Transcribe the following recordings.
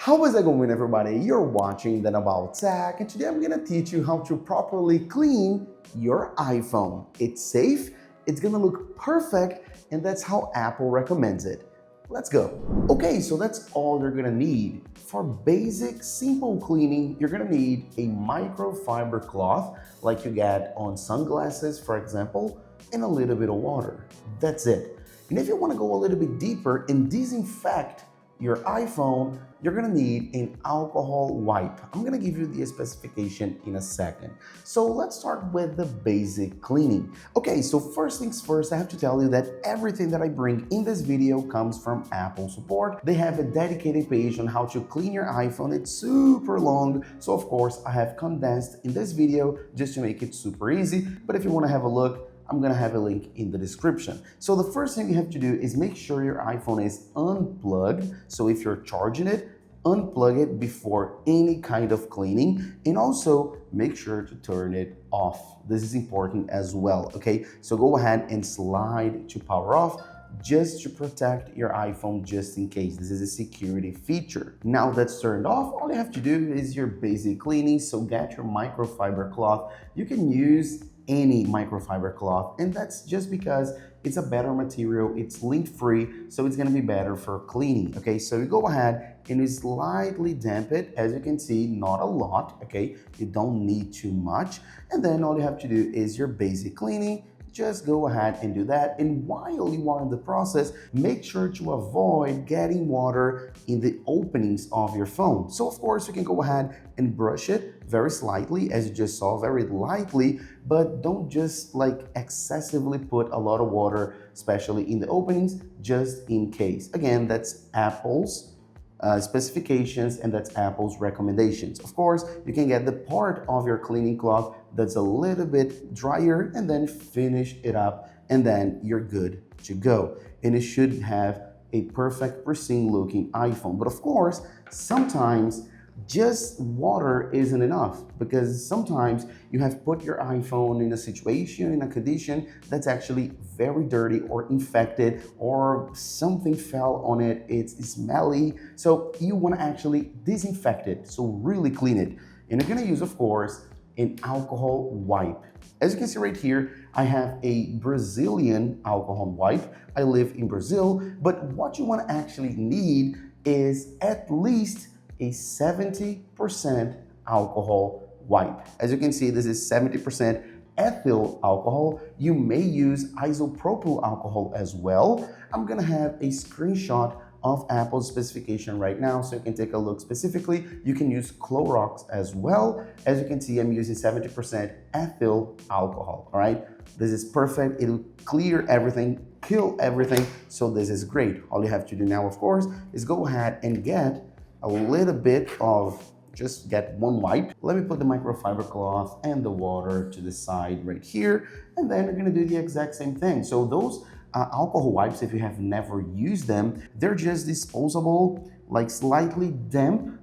How is it going, everybody? You're watching Then About Tech, and today I'm gonna teach you how to properly clean your iPhone. It's safe, it's gonna look perfect, and that's how Apple recommends it. Let's go. Okay, so that's all you're gonna need. For basic, simple cleaning, you're gonna need a microfiber cloth, like you get on sunglasses, for example, and a little bit of water. That's it. And if you wanna go a little bit deeper and disinfect your iPhone, you're gonna need an alcohol wipe. I'm gonna give you the specification in a second. So let's start with the basic cleaning. Okay, so first things first, I have to tell you that everything that I bring in this video comes from Apple support. They have a dedicated page on how to clean your iPhone. It's super long, so of course I have condensed in this video just to make it super easy. But if you wanna have a look, I'm gonna have a link in the description. So the first thing you have to do is make sure your iPhone is unplugged. So if you're charging it, unplug it before any kind of cleaning, and also make sure to turn it off. This is important as well, okay? So go ahead and slide to power off just to protect your iPhone just in case. This is a security feature. Now that's turned off, all you have to do is your basic cleaning. So get your microfiber cloth. You can use any microfiber cloth, and that's just because it's a better material, it's lint-free, so it's gonna be better for cleaning, okay? So you go ahead and you slightly damp it, as you can see, not a lot, okay? You don't need too much, and then all you have to do is your basic cleaning. Just go ahead and do that. And while you are in the process, make sure to avoid getting water in the openings of your phone. So of course, you can go ahead and brush it very slightly, as you just saw, very lightly, but don't just like excessively put a lot of water, especially in the openings, just in case. Again, that's Apple's specifications, and that's Apple's recommendations. Of course, you can get the part of your cleaning cloth that's a little bit drier and then finish it up, and then you're good to go. And it should have a perfect, pristine looking iPhone. But of course, sometimes just water isn't enough, because sometimes you have put your iPhone in a situation, in a condition that's actually very dirty or infected, or something fell on it, it's smelly. So you want to actually disinfect it, so really clean it. And you're going to use, of course, an alcohol wipe. As you can see right here, I have a Brazilian alcohol wipe. I live in Brazil, but what you want to actually need is at least a 70% alcohol wipe. As you can see, this is 70% ethyl alcohol. You may use isopropyl alcohol as well. I'm gonna have a screenshot of Apple's specification right now, so you can take a look specifically. You can use Clorox as well. As you can see, I'm using 70% ethyl alcohol, all right? This is perfect. It'll clear everything, kill everything, so this is great. All you have to do now, of course, is go ahead and get a little bit of, just get one wipe. Let me put the microfiber cloth and the water to the side right here, and then you're gonna do the exact same thing. So those alcohol wipes, if you have never used them, they're just disposable, like slightly damp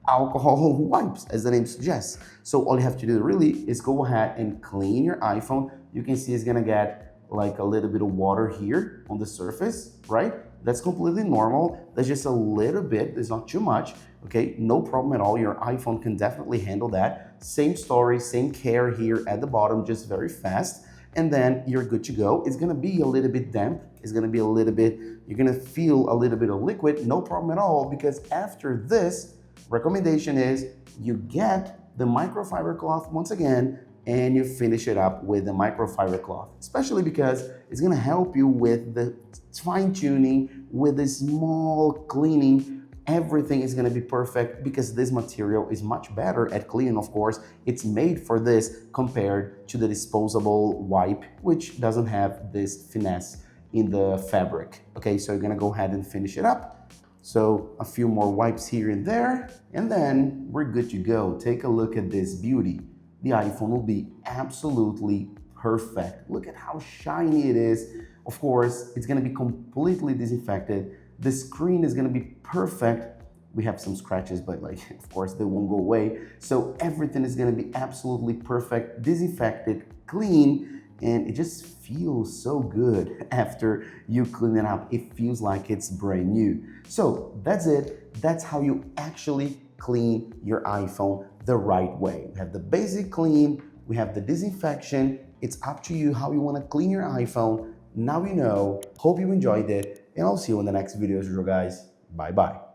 alcohol wipes, as the name suggests. So all you have to do really is go ahead and clean your iPhone. You can see it's gonna get like a little bit of water here on the surface, right? That's completely normal. That's just a little bit, there's not too much, okay? No problem at all. Your iPhone can definitely handle that. Same story, same care here at the bottom, just very fast. And then you're good to go. It's gonna be a little bit damp. It's gonna be a little bit, you're gonna feel a little bit of liquid, no problem at all, because after this, recommendation is you get the microfiber cloth once again, and you finish it up with the microfiber cloth, especially because it's gonna help you with the fine tuning, with the small cleaning. Everything is gonna be perfect because this material is much better at cleaning, of course. It's made for this compared to the disposable wipe, which doesn't have this finesse in the fabric. Okay, so you're gonna go ahead and finish it up. So a few more wipes here and there, and then we're good to go. Take a look at this beauty. The iPhone will be absolutely perfect. Look at how shiny it is. Of course, it's gonna be completely disinfected. The screen is gonna be perfect. We have some scratches, but like, of course, they won't go away. So everything is gonna be absolutely perfect, disinfected, clean, and it just feels so good after you clean it up. It feels like it's brand new. So that's it. That's how you actually clean your iPhone the right way. We have the basic clean, we have the disinfection. It's up to you how you want to clean your iPhone. Now you know. Hope you enjoyed it, and I'll see you in the next videos, guys. Bye bye.